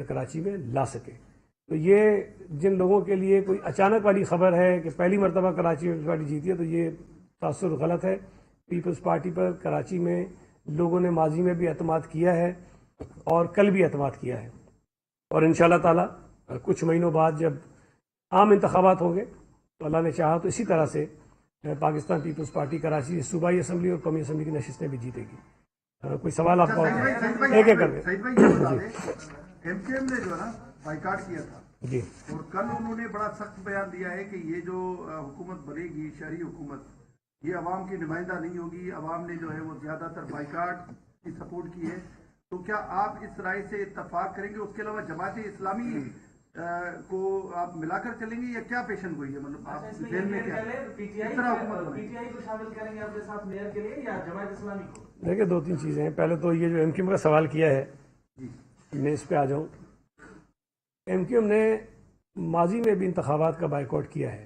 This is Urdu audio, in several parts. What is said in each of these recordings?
کراچی میں لا سکے. تو یہ جن لوگوں کے لیے کوئی اچانک والی خبر ہے کہ پہلی مرتبہ کراچی پیپلز پارٹی جیتی ہے تو یہ تاثر غلط ہے. پیپلز پارٹی پر کراچی میں لوگوں نے ماضی میں بھی اعتماد کیا ہے اور کل بھی اعتماد کیا ہے, اور انشاءاللہ تعالی کچھ مہینوں بعد جب عام انتخابات ہوں گے تو اللہ نے چاہا تو اسی طرح سے پاکستان پیپلز پارٹی کراچی صوبائی اسمبلی اور قومی اسمبلی کی نشستیں بھی جیتے گی. کوئی سوال آپ کا ایک ایک کر کے؟ ایم کیو ایم نے جو ہے نا بائیکاٹ کیا تھا جی, اور کل انہوں نے بڑا سخت بیان دیا ہے کہ یہ جو حکومت بنے گی شہری حکومت, یہ عوام کی نمائندہ نہیں ہوگی. عوام نے جو ہے وہ زیادہ تر بائیکاٹ کی سپورٹ کی ہے. تو کیا آپ اس رائے سے اتفاق کریں گے؟ اس کے علاوہ جماعت اسلامی کو آپ ملا کر چلیں گے یا کیا پیشن گوئی ہے؟ مطلب آپ ذہن میں کیا پی ٹی آئی کو شامل کریں گے اپنے ساتھ میئر کے لیے یا جماعت اسلامی کو؟ دیکھیں دو تین چیزیں ہیں. پہلے تو یہ جو ایم کیو ایم کا سوال کیا ہے میں اس پہ آ جاؤں. ایم کیو ایم نے ماضی میں بھی انتخابات کا بائیکاٹ کیا ہے,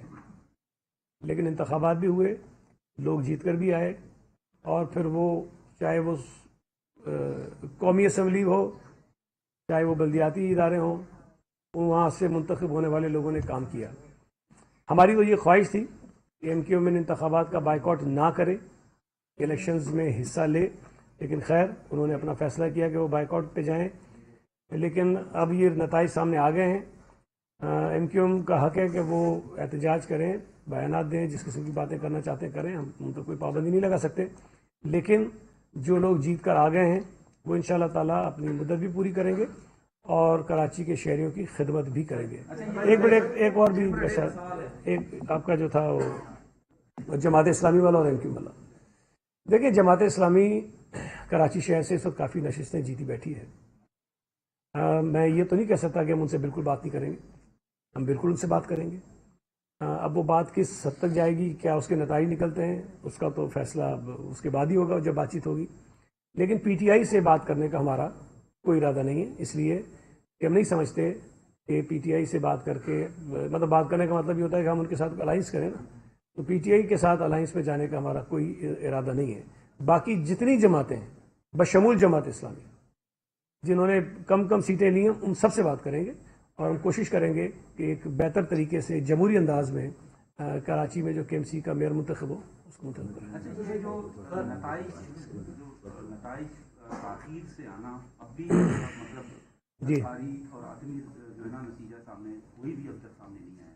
لیکن انتخابات بھی ہوئے, لوگ جیت کر بھی آئے, اور پھر وہ چاہے وہ قومی اسمبلی ہو چاہے وہ بلدیاتی ادارے ہوں, وہاں سے منتخب ہونے والے لوگوں نے کام کیا. ہماری تو یہ خواہش تھی کہ ایم کیو ایم انتخابات کا بائیکاٹ نہ کرے, الیکشنز میں حصہ لے, لیکن خیر انہوں نے اپنا فیصلہ کیا کہ وہ بائیکاٹ پہ جائیں. لیکن اب یہ نتائج سامنے آ گئے ہیں. ایم کیو ایم کا حق ہے کہ وہ احتجاج کریں, بیانات دیں, جس قسم کی باتیں کرنا چاہتے ہیں کریں, ہم ان پر کوئی پابندی نہیں لگا سکتے. لیکن جو لوگ جیت کر آ گئے ہیں وہ انشاءاللہ تعالیٰ اپنی مدت بھی پوری کریں گے اور کراچی کے شہریوں کی خدمت بھی کریں گے. ایک منٹ, ایک اور بھی ایک آپ کا جو تھا وہ جماعت اسلامی والا اور ایم کیو ایم والا. دیکھیں جماعت اسلامی کراچی شہر سے اس وقت کافی نشستیں جیتی بیٹھی ہے. میں یہ تو نہیں کہہ سکتا کہ ہم ان سے بالکل بات نہیں کریں گے, ہم بالکل ان سے بات کریں گے. اب وہ بات کس حد تک جائے گی, کیا اس کے نتائج نکلتے ہیں, اس کا تو فیصلہ اس کے بعد ہی ہوگا جب بات چیت ہوگی. لیکن پی ٹی آئی سے بات کرنے کا ہمارا کوئی ارادہ نہیں ہے, اس لیے کہ ہم نہیں سمجھتے کہ پی ٹی آئی سے بات کر کے, مطلب بات کرنے کا مطلب یہ ہوتا ہے کہ ہم ان کے ساتھ الائنس کریں نا. تو پی ٹی آئی کے ساتھ الائنس میں جانے کا ہمارا کوئی ارادہ نہیں ہے. باقی جتنی جماعتیں ہیں بشمول جماعت اسلامی جنہوں نے کم کم سیٹیں لی ہیں ان سب سے بات کریں گے, اور ہم کوشش کریں گے کہ ایک بہتر طریقے سے جمہوری انداز میں کراچی میں جو کے ایم سی کا میئر منتخب ہو اس کو منتخب کریں. اچھا, یہ جو نتائج تاخیر سے آنا اب بھی مطلب جی تاریخ اور عدمی جو ہے نا نتیجہ سامنے کوئی بھی اب تک سامنے نہیں آیا,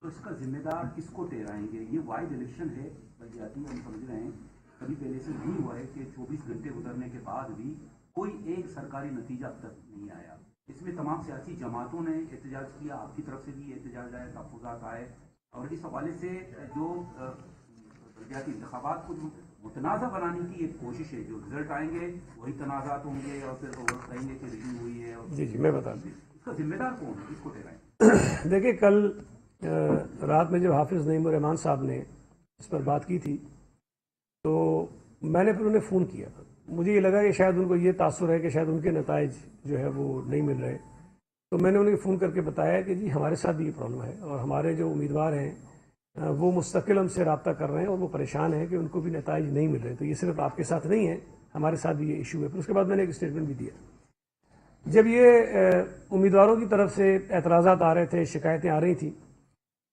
تو اس کا ذمہ دار کس کو ٹھہرائیں گے؟ یہ واحد الیکشن ہے بلدیاتی, ہم سمجھ رہے ہیں کبھی پہلے سے نہیں ہوا ہے کہ 24 گھنٹے گزرنے کے بعد بھی کوئی ایک سرکاری نتیجہ اب تک نہیں آیا. اس میں تمام سیاسی جماعتوں نے احتجاج کیا, آپ کی طرف سے بھی احتجاج آئے, تحفظات آئے, اور اس حوالے سے جو بلدیاتی انتخابات کو متنازع بنانے کی ایک کوشش ہے, جو رزلٹ آئیں گے وہی تنازعات ہوں گے اور پھر وہ کہیں گے کہ ریگنگ ہوئی ہے. جی میں بتا دوں, اس کا ذمہ دار کون ہے, کس کو ٹھہرائیں؟ دیکھیں کل رات میں جب حافظ نعیم الرحمان صاحب نے اس پر بات کی تھی تو میں نے پھر انہیں فون کیا. مجھے یہ لگا کہ شاید ان کو یہ تاثر ہے کہ شاید ان کے نتائج جو ہے وہ نہیں مل رہے. تو میں نے انہیں فون کر کے بتایا کہ جی ہمارے ساتھ بھی یہ پرابلم ہے, اور ہمارے جو امیدوار ہیں وہ مستقل ہم سے رابطہ کر رہے ہیں اور وہ پریشان ہیں کہ ان کو بھی نتائج نہیں مل رہے. تو یہ صرف آپ کے ساتھ نہیں ہے, ہمارے ساتھ بھی یہ ایشو ہے. پھر اس کے بعد میں نے ایک اسٹیٹمنٹ بھی دیا. جب یہ امیدواروں کی طرف سے اعتراضات آ رہے تھے, شکایتیں آ رہی تھیں,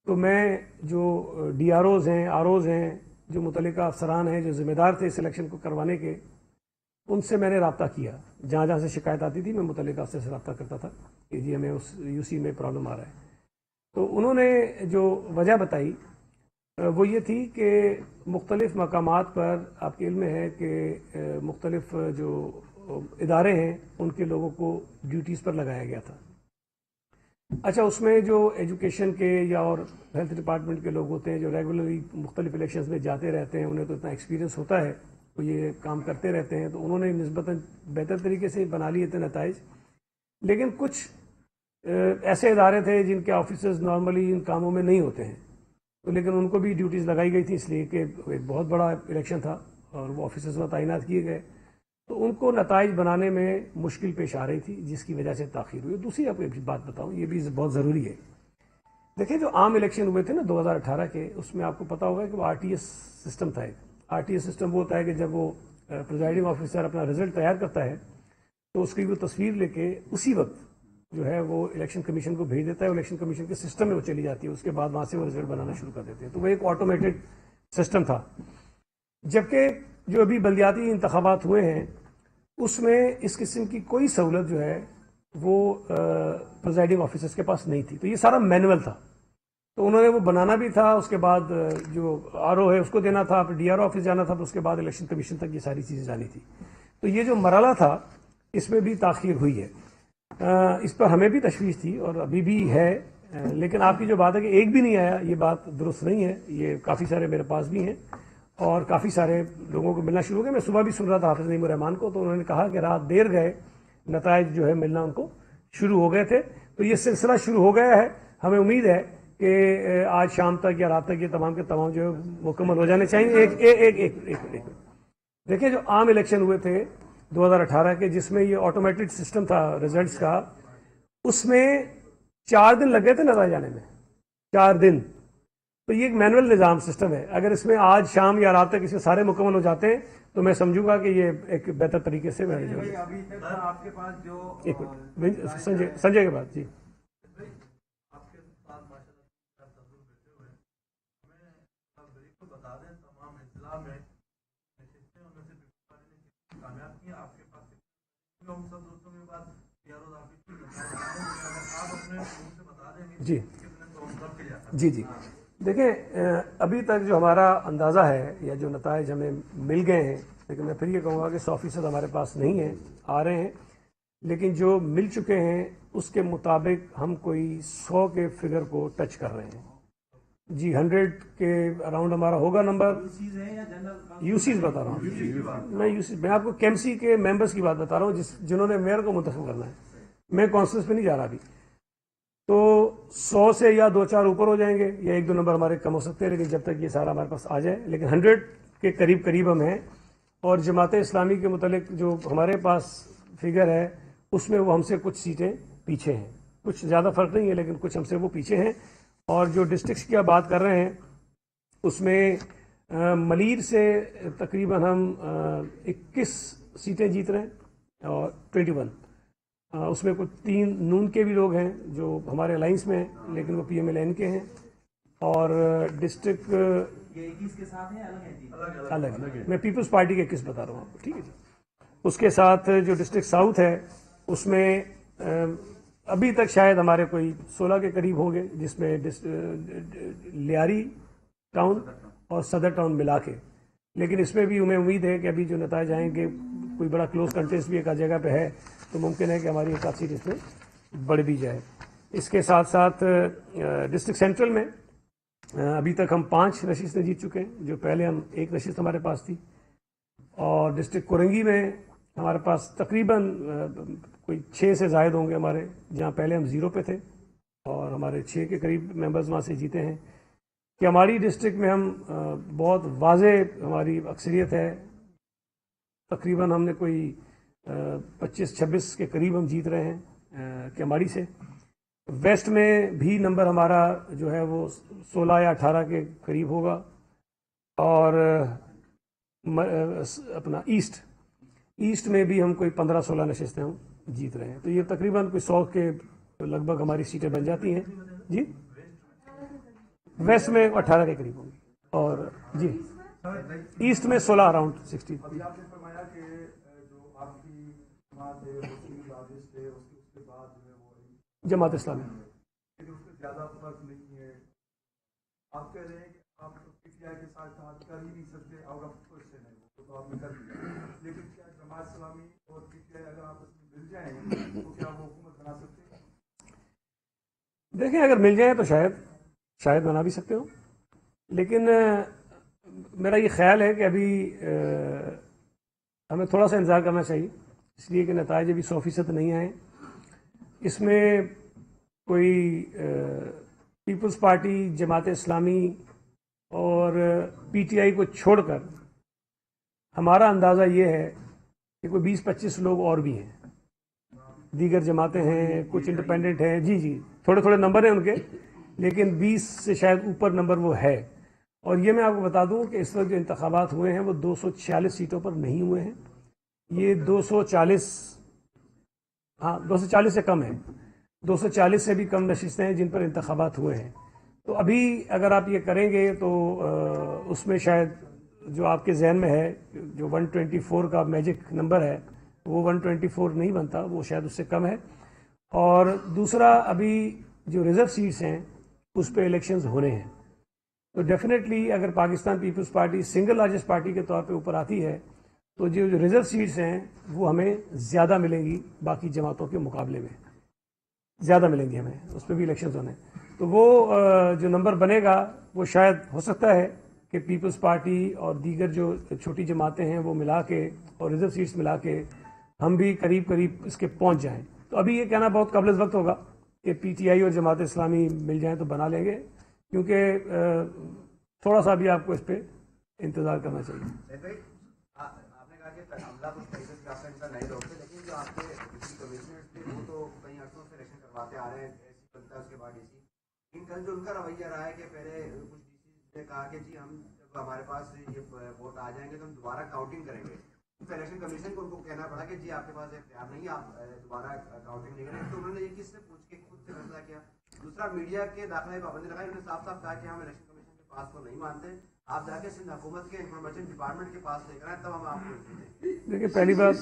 تو میں جو ڈی آر اوز ہیں, آر اوز ہیں, جو متعلقہ افسران ہیں جو ذمہ دار تھے اس الیکشن کو کروانے کے, ان سے میں نے رابطہ کیا. جہاں جہاں سے شکایت آتی تھی میں متعلقہ افسر سے رابطہ کرتا تھا کہ جی ہمیں اس یو سی میں پرابلم آ رہا ہے. تو انہوں نے جو وجہ بتائی وہ یہ تھی کہ مختلف مقامات پر آپ کے علم میں ہے کہ مختلف جو ادارے ہیں ان کے لوگوں کو ڈیوٹیز پر لگایا گیا تھا. اچھا, اس میں جو ایجوکیشن کے یا اور ہیلتھ ڈپارٹمنٹ کے لوگ ہوتے ہیں جو ریگولرلی مختلف الیکشنز میں جاتے رہتے ہیں, انہیں تو اتنا ایکسپیرینس ہوتا ہے, وہ یہ کام کرتے رہتے ہیں, تو انہوں نے نسبتاً بہتر طریقے سے بنا لیے تھے نتائج. لیکن کچھ ایسے ادارے تھے جن کے آفیسرز نارملی ان کاموں میں نہیں ہوتے ہیں, تو لیکن ان کو بھی ڈیوٹیز لگائی گئی تھی, اس لیے کہ ایک بہت بڑا الیکشن تھا اور وہ آفیسرز میں تعینات کیے گئے. تو ان کو نتائج بنانے میں مشکل پیش آ رہی تھی جس کی وجہ سے تاخیر ہوئی. دوسری آپ کو ایک بات بتاؤں, یہ بھی بہت ضروری ہے. دیکھیں جو عام الیکشن ہوئے تھے نا 2018 کے, اس میں آپ کو پتا ہوگا کہ وہ آر ٹی ایس سسٹم تھا. آر ٹی ایس سسٹم وہ ہوتا ہے کہ جب وہ پریزائڈنگ آفیسر اپنا رزلٹ تیار کرتا ہے تو اس کی وہ تصویر لے کے اسی وقت جو ہے وہ الیکشن کمیشن کو بھیج دیتا ہے, الیکشن کمیشن کے سسٹم میں وہ چلی جاتی ہے, اس کے بعد وہاں سے وہ رزلٹ بنانا شروع کر دیتے ہیں. تو وہ ایک آٹومیٹڈ سسٹم تھا. جبکہ جو ابھی بلدیاتی انتخابات ہوئے ہیں اس میں اس قسم کی کوئی سہولت جو ہے وہ پریزائڈنگ آفیسرز کے پاس نہیں تھی. تو یہ سارا مینول تھا, تو انہوں نے وہ بنانا بھی تھا, اس کے بعد جو آر او ہے اس کو دینا تھا, پھر ڈی آر او آفس جانا تھا, پھر اس کے بعد الیکشن کمیشن تک یہ ساری چیزیں جانی تھی. تو یہ جو مرحلہ تھا اس میں بھی تاخیر ہوئی ہے. اس پر ہمیں بھی تشویش تھی اور ابھی بھی ہے, لیکن آپ کی جو بات ہے کہ ایک بھی نہیں آیا, یہ بات درست نہیں ہے. یہ کافی سارے میرے پاس بھی ہیں اور کافی سارے لوگوں کو ملنا شروع ہو گیا. میں صبح بھی سن رہا تھا حافظ نعیم الرحمان کو, تو انہوں نے کہا کہ رات دیر گئے نتائج جو ہے ملنا ان کو شروع ہو گئے تھے. تو یہ سلسلہ شروع ہو گیا ہے. ہمیں امید ہے کہ آج شام تک یا رات تک یہ تمام کے تمام جو ہے مکمل ہو جانے چاہیے. ایک دیکھیں, جو عام الیکشن ہوئے تھے 2018 کے, جس میں یہ آٹومیٹڈ سسٹم تھا ریزلٹس کا, اس میں 4 دن لگ گئے تھے نتائج آنے میں, 4 دن. تو یہ ایک مینول نظام سسٹم ہے. اگر اس میں آج شام یا رات تک اس میں سارے مکمل ہو جاتے ہیں تو میں سمجھوں گا کہ یہ ایک بہتر طریقے سے مینیج ہوگا. ابھی تک آپ کے پاس جو ایک منٹ, سنجے کے بعد. جی آپ کے ساتھ ماشاءاللہ تصور بیٹھے ہوئے ہمیں غریب کو بتا دیں تمام اضلاع میں نشستیں ان میں سے کامیاب کی آپ کے پاس ہم سب دوستوں کے بعد آپ اپنے سے بتا دیں گے جی کتنے جی جی دیکھیں, ابھی تک جو ہمارا اندازہ ہے یا جو نتائج ہمیں مل گئے ہیں, لیکن میں پھر یہ کہوں گا کہ 100% ہمارے پاس نہیں ہیں, آ رہے ہیں, لیکن جو مل چکے ہیں اس کے مطابق ہم کوئی 100 کے فگر کو ٹچ کر رہے ہیں. جی 100 کے اراؤنڈ ہمارا ہوگا نمبر. یو سیز بتا رہا ہوں میں آپ کو کیمسی کے ممبرس کی بات بتا رہا ہوں جنہوں نے میئر کو منتخب کرنا ہے. میں کونسلس پہ نہیں جا رہا ابھی. تو 100 سے یا 2-4 اوپر ہو جائیں گے یا 1-2 نمبر ہمارے کم ہو سکتے ہیں, لیکن جب تک یہ سارا ہمارے پاس آ جائے. لیکن 100 کے قریب ہم ہیں. اور جماعت اسلامی کے متعلق جو ہمارے پاس فگر ہے اس میں وہ ہم سے کچھ سیٹیں پیچھے ہیں. کچھ زیادہ فرق نہیں ہے لیکن کچھ ہم سے وہ پیچھے ہیں. اور جو ڈسٹرکٹس کی آپ بات کر رہے ہیں اس میں ملیر سے تقریباً ہم 21 سیٹیں جیت رہے ہیں اور 21 اس میں کچھ 3 نون کے بھی لوگ ہیں جو ہمارے الائنس میں ہیں لیکن وہ پی ایم ایل این کے ہیں. اور ڈسٹرکٹ یہ 21 کے ساتھ ہیں الگ ہے. میں پیپلز پارٹی کے 21 بتا رہا ہوں آپ کو, ٹھیک ہے جی. اس کے ساتھ جو ڈسٹرکٹ ساؤتھ ہے اس میں ابھی تک شاید ہمارے کوئی 16 کے قریب ہوں گے, جس میں لیاری ٹاؤن اور صدر ٹاؤن ملا کے. لیکن اس میں بھی ہمیں امید ہے کہ ابھی جو نتائج آئیں گے کوئی بڑا کلوز کنٹیسٹ بھی ایک آدھ جگہ پہ ہے تو ممکن ہے کہ ہماری ایک آدھ سیٹ اس میں بڑھ بھی جائے. اس کے ساتھ ساتھ ڈسٹرکٹ سینٹرل میں ابھی تک ہم 5 نشستیں جیت چکے ہیں, جو پہلے ہم 1 نشست ہمارے پاس تھی. اور ڈسٹرکٹ کورنگی میں ہمارے پاس تقریباً کوئی 6 سے زائد ہوں گے ہمارے, جہاں پہلے ہم 0 پہ تھے اور ہمارے 6 کے قریب ممبرز وہاں سے جیتے ہیں. کہ ہماری ڈسٹرکٹ میں ہم بہت واضح ہماری اکثریت ہے, تقریباً ہم نے کوئی 25-26 کے قریب ہم جیت رہے ہیں کہ ہماری سے. ویسٹ میں بھی نمبر ہمارا جو ہے وہ 16 یا 18 کے قریب ہوگا. اور اپنا ایسٹ میں بھی ہم کوئی 15-16 نشستیں ہم جیت رہے ہیں. تو یہ تقریباً کوئی 100 کے لگ بھگ ہماری سیٹیں بن جاتی ہیں. جی ویسٹ میں 18 کے قریب ہوں گی اور جی ایسٹ میں 16 اراؤنڈ 60. ابھی آپ نے فرمایا کہ جو آپ کی جماعت ہے اس کے بعد جو ہے وہ جماعت اسلامی لیکن اس میں زیادہ فرق نہیں ہے. آپ کہہ رہے ہیں کہ آپ پی ٹی آئی کے ساتھ اتحاد کر ہی نہیں سکتے, آؤٹ آف کوشچن ہے وہ تو آپ نے کر دیا. لیکن کیا جماعت اسلامی اور پی ٹی آئی اگر آپس میں مل جائیں تو کیا وہ حکومت بنا سکتے ہیں؟ دیکھیں, اگر مل جائیں تو شاید بنا بھی سکتے ہو, لیکن میرا یہ خیال ہے کہ ابھی ہمیں تھوڑا سا انتظار کرنا چاہیے, اس لیے کہ نتائج ابھی 100% نہیں آئے. اس میں کوئی پیپلز پارٹی, جماعت اسلامی اور پی ٹی آئی کو چھوڑ کر ہمارا اندازہ یہ ہے کہ کوئی 20-25 لوگ اور بھی ہیں, دیگر جماعتیں ہیں, کچھ انڈیپینڈنٹ ہیں. جی تھوڑے نمبر ہیں ان کے, لیکن 20 سے شاید اوپر نمبر وہ ہے. اور یہ میں آپ کو بتا دوں کہ اس وقت جو انتخابات ہوئے ہیں وہ 246 سیٹوں پر نہیں ہوئے ہیں, یہ 240 سے کم ہے. 240 سے بھی کم نشستیں ہیں جن پر انتخابات ہوئے ہیں. تو ابھی اگر آپ یہ کریں گے تو اس میں شاید جو آپ کے ذہن میں ہے جو 124 کا میجک نمبر ہے وہ 124 نہیں بنتا، وہ شاید اس سے کم ہے. اور دوسرا ابھی جو ریزرو سیٹس ہیں اس پہ الیکشنز ہونے ہیں. تو ڈیفینیٹلی اگر Pakistan Peoples Party single largest party کے طور پہ اوپر آتی ہے تو جو ریزرو سیٹس ہیں وہ ہمیں زیادہ ملیں گی، باقی جماعتوں کے مقابلے میں زیادہ ملیں گی ہمیں، اس پہ بھی الیکشنز ہونے. تو وہ جو نمبر بنے گا وہ شاید ہو سکتا ہے کہ پیپلز پارٹی اور دیگر جو چھوٹی جماعتیں ہیں وہ ملا کے اور ریزرو سیٹس ملا کے ہم بھی قریب قریب اس کے پہنچ جائیں. تو ابھی یہ کہنا بہت قبل از وقت ہوگا کہ پی ٹی آئی اور جماعت اسلامی مل جائیں تو بنا لیں گے، کیونکہ تھوڑا سا بھی آپ کو اس پہ انتظار کرنا چاہیے. آپ نے کہا کہ حملہ کچھ کیسز کا ان کا نہیں روکتے، لیکن جو آپ کے ڈپٹی کمشنر تھے وہ تو کئی عرصوں سے الیکشن کرواتے آ رہے ہیں، ایسی بنتا ہے اس کے بعد ڈی سی. لیکن کل جو ان کا رویہ رہا ہے کہ پہلے کچھ ڈی سی نے کہا کہ جی ہم جب ہمارے پاس یہ ووٹ آ جائیں گے تو ہم دوبارہ کاؤنٹنگ کریں گے. الیکشن کمیشن کو ان کو کہنا پڑا کہ جی آپ کے پاس اختیار نہیں، آپ دوبارہ کاؤنٹنگ نہیں کریں. تو انہوں نے یہ کس سے پوچھ کے خود سے فیصلہ کیا. دوسرا میڈیا کے داخلے پابندی لگائی، انہوں نے صاف صاف کہا کہ ہم الیکشن کمیشن کے پاس کو نہیں مانتے، آپ جا کے سندھ حکومت کے انفارمیشن ڈپارٹمنٹ کے پاس لے کر آئیں تب ہم آپ کو. دیکھیے پہلی بات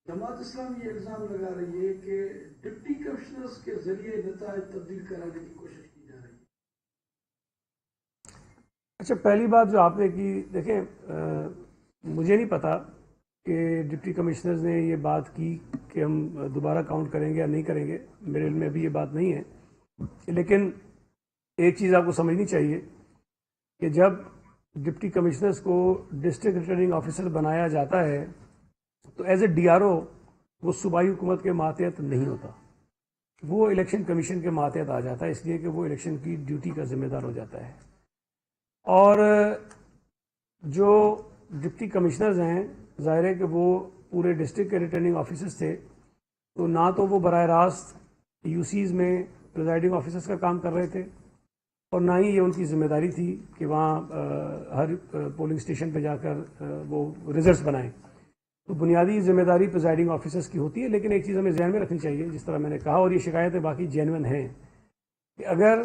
جماعت اسلامی یہ الزام لگا رہی ہے کہ ڈپٹی کمشنرز کے ذریعے نتائج تبدیل کرانے کی کوشش کی جا رہی ہے. اچھا، پہلی بات جو آپ نے کی، دیکھیں مجھے نہیں پتا کہ ڈپٹی کمشنرز نے یہ بات کی کہ ہم دوبارہ کاؤنٹ کریں گے یا نہیں کریں گے، میرے علم میں ابھی یہ بات نہیں ہے. لیکن ایک چیز آپ کو سمجھنی چاہیے کہ جب ڈپٹی کمشنرز کو ڈسٹرکٹ ریٹرننگ آفیسر بنایا جاتا ہے تو as a D R O وہ صوبائی حکومت کے ماتحت نہیں ہوتا، وہ الیکشن کمیشن کے ماتحت آ جاتا ہے، اس لیے کہ وہ الیکشن کی ڈیوٹی کا ذمہ دار ہو جاتا ہے. اور جو ڈپٹی کمشنرز ہیں ظاہر ہے کہ وہ پورے ڈسٹرکٹ کے ریٹرننگ آفیسرز تھے، تو نہ تو وہ براہ راست یو سیز میں پریزائڈنگ آفیسرز کا کام کر رہے تھے اور نہ ہی یہ ان کی ذمہ داری تھی کہ وہاں ہر پولنگ اسٹیشن پہ جا کر وہ ریزلٹس بنائیں. تو بنیادی ذمہ داری پریزائڈنگ آفیسرز کی ہوتی ہے. لیکن ایک چیز ہمیں ذہن میں رکھنی چاہیے، جس طرح میں نے کہا اور یہ شکایتیں باقی جینون ہیں، کہ اگر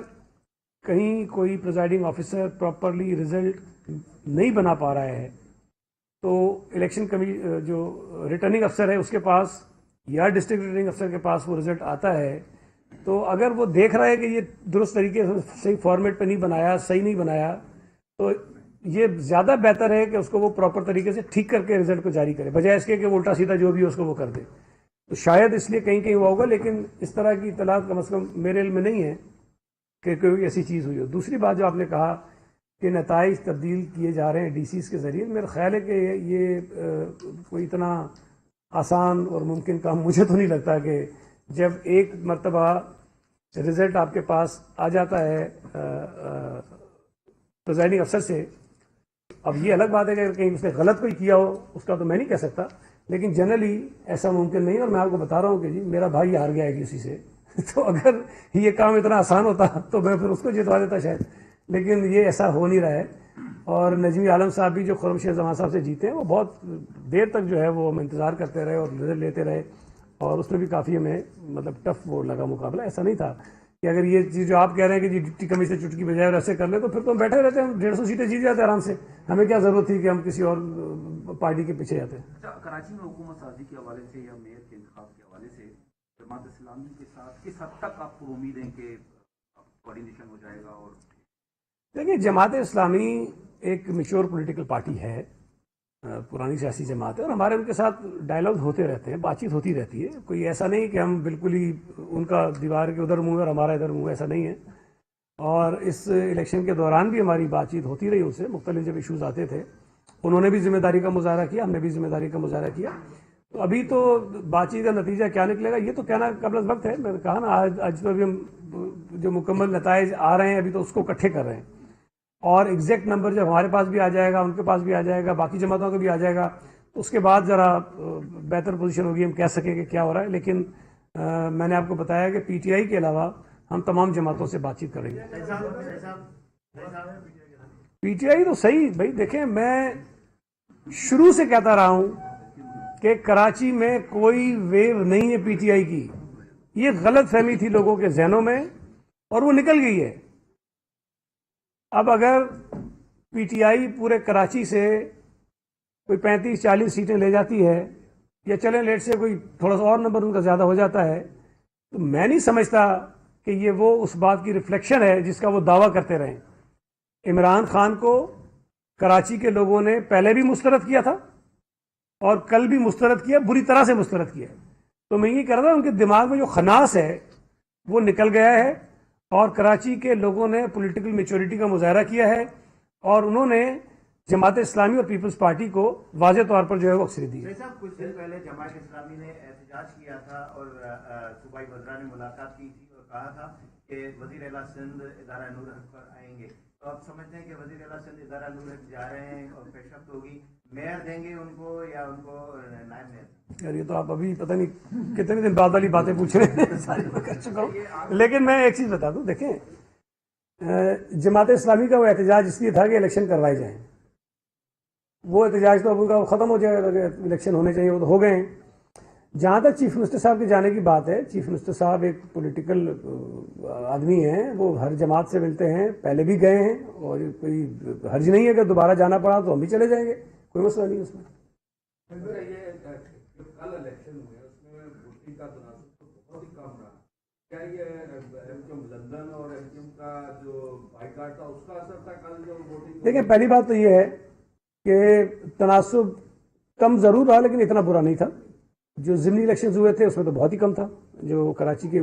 کہیں کوئی پریزائڈنگ آفیسر پراپرلی رزلٹ نہیں بنا پا رہا ہے تو الیکشن جو ریٹرننگ افسر ہے اس کے پاس یا ڈسٹرکٹ ریٹرننگ افسر کے پاس وہ رزلٹ آتا ہے، تو اگر وہ دیکھ رہا ہے کہ یہ درست طریقے سے صحیح فارمیٹ پہ نہیں بنایا، صحیح نہیں بنایا، تو یہ زیادہ بہتر ہے کہ اس کو وہ پراپر طریقے سے ٹھیک کر کے رزلٹ کو جاری کرے، بجائے اس کے کہ وہ الٹا سیدھا جو بھی ہے اس کو وہ کر دے. تو شاید اس لیے کہیں کہیں ہوا ہوگا، لیکن اس طرح کی اطلاعات کم از کم میرے علم میں نہیں ہے کہ کوئی ایسی چیز ہوئی ہو. دوسری بات جو آپ نے کہا کہ نتائج تبدیل کیے جا رہے ہیں ڈی سیز کے ذریعے، میرا خیال ہے کہ یہ کوئی اتنا آسان اور ممکن کام مجھے تو نہیں لگتا کہ جب ایک مرتبہ رزلٹ آپ کے پاس آ جاتا ہے پریزائڈنگ افسر سے. اب یہ الگ بات ہے کہ کہیں اس نے غلط کوئی کیا ہو، اس کا تو میں نہیں کہہ سکتا، لیکن جنرلی ایسا ممکن نہیں. اور میں آپ کو بتا رہا ہوں کہ جی میرا بھائی ہار گیا ہے کسی سے تو اگر یہ کام اتنا آسان ہوتا تو میں پھر اس کو جتوا دیتا شاید، لیکن یہ ایسا ہو نہیں رہا ہے. اور نجمی عالم صاحب بھی جو خرمشیر زمان صاحب سے جیتے ہیں، وہ بہت دیر تک جو ہے وہ ہم انتظار کرتے رہے اور رزلٹ لیتے رہے، اور اس میں بھی کافی ہمیں مطلب ٹف وہ لگا مقابلہ. ایسا نہیں تھا کہ اگر یہ چیز جو آپ کہہ رہے ہیں کہ جی ڈپٹی کمشنر چٹکی بجائے اور ایسے کر لیں تو پھر تو ہم بیٹھے رہتے ہیں، 150 سیٹیں جیت جاتے ہیں آرام سے. ہمیں کیا ضرورت تھی کہ ہم کسی اور پارٹی کے پیچھے جاتے ہیں. کراچی میں حکومت سازی کے حوالے سے یا میئر کے انتخاب کے حوالے سے جماعت اسلامی کے ساتھ کس حد تک آپ کو امید ہے کہ کوارڈینیشن ہو جائے گا؟ اور دیکھیے جماعت اسلامی ایک میچور پولیٹیکل پارٹی ہے، پرانی سیاسی جماعت ہے، اور ہمارے ان کے ساتھ ڈائلاگ ہوتے رہتے ہیں، بات چیت ہوتی رہتی ہے. کوئی ایسا نہیں کہ ہم بالکل ہی ان کا دیوار کے ادھر منہ ہے اور ہمارا ادھر منہ، ایسا نہیں ہے. اور اس الیکشن کے دوران بھی ہماری بات چیت ہوتی رہی ان سے، مختلف جب ایشوز آتے تھے انہوں نے بھی ذمہ داری کا مظاہرہ کیا، ہم نے بھی ذمہ داری کا مظاہرہ کیا. تو ابھی تو بات چیت کا نتیجہ کیا نکلے گا یہ تو کہنا قبل از وقت ہے. میں نے کہا نا آج تو ابھی ہم جو مکمل نتائج آ رہے ہیں ابھی تو اس کو اکٹھے کر رہے ہیں، اور ایگزیکٹ نمبر جب ہمارے پاس بھی آ جائے گا، ان کے پاس بھی آ جائے گا، باقی جماعتوں کو بھی آ جائے گا، تو اس کے بعد ذرا بہتر پوزیشن ہوگی، ہم کہہ سکیں کہ کیا ہو رہا ہے. لیکن میں نے آپ کو بتایا کہ پی ٹی آئی کے علاوہ ہم تمام جماعتوں سے بات چیت کریں گے. پی ٹی آئی تو صحیح بھائی، دیکھیں میں شروع سے کہتا رہا ہوں کہ کراچی میں کوئی ویو نہیں ہے پی ٹی آئی کی. یہ غلط فہمی تھی لوگوں کے ذہنوں میں اور وہ نکل گئی ہے. اب اگر پی ٹی آئی پورے کراچی سے کوئی 35-40 سیٹیں لے جاتی ہے یا چلیں لیٹ سے کوئی تھوڑا سا اور نمبر ان کا زیادہ ہو جاتا ہے تو میں نہیں سمجھتا کہ یہ وہ اس بات کی ریفلیکشن ہے جس کا وہ دعویٰ کرتے رہیں. عمران خان کو کراچی کے لوگوں نے پہلے بھی مسترد کیا تھا اور کل بھی مسترد کیا, بری طرح سے مسترد کیا. تو میں یہ کہہ رہا تھا ان کے دماغ میں جو خناس ہے وہ نکل گیا ہے اور کراچی کے لوگوں نے پولیٹیکل میچورٹی کا مظاہرہ کیا ہے اور انہوں نے جماعت اسلامی اور پیپلز پارٹی کو واضح طور پر جو ہے وہ اکثریت دی ہے. صاحب کچھ دن پہلے جماعت اسلامی نے احتجاج کیا تھا اور صوبائی وزراء نے ملاقات کی تھی اور کہا تھا کہ وزیر اعلیٰ سندھ ادارہ نور حق پر آئیں گے. تو آپ سمجھتے ہیں کہ وزیر اعلیٰ سندھ ادارہ نور حق جا رہے ہیں اور پیشرفت ہوگی, میئر دیں گے ان کو یا ان کو نائب میئر؟ یار یہ تو آپ ابھی پتہ نہیں کتنے دن بعد والی باتیں پوچھ رہے ہیں, ساری میں کر چکا ہوں. لیکن میں ایک چیز بتا دوں, دیکھیں جماعت اسلامی کا وہ احتجاج اس لیے تھا کہ الیکشن کروائے جائیں. وہ احتجاج تو اب ان کا ختم ہو جائے گا, الیکشن ہونے چاہیے, وہ تو ہو گئے ہیں. جہاں تک چیف منسٹر صاحب کے جانے کی بات ہے, چیف منسٹر صاحب ایک پولیٹیکل آدمی ہیں, وہ ہر جماعت سے ملتے ہیں, پہلے بھی گئے ہیں اور کوئی حرج نہیں ہے کہ دوبارہ جانا پڑا تو ہم بھی چلے جائیں گے, کوئی مسئلہ نہیں اس میں. کل الیکشن ہوئے اس میں ووٹنگ کا تناسب تو بہت ہی کم رہا. کیا یہ لندن اور کا جو بائیکاٹ تھا اس کا اثر تھا کل جو ووٹنگ؟ دیکھیں پہلی بات تو یہ ہے کہ تناسب کم ضرور رہا لیکن اتنا برا نہیں تھا. جو ضمنی الیکشنز ہوئے تھے اس میں تو بہت ہی کم تھا جو کراچی کے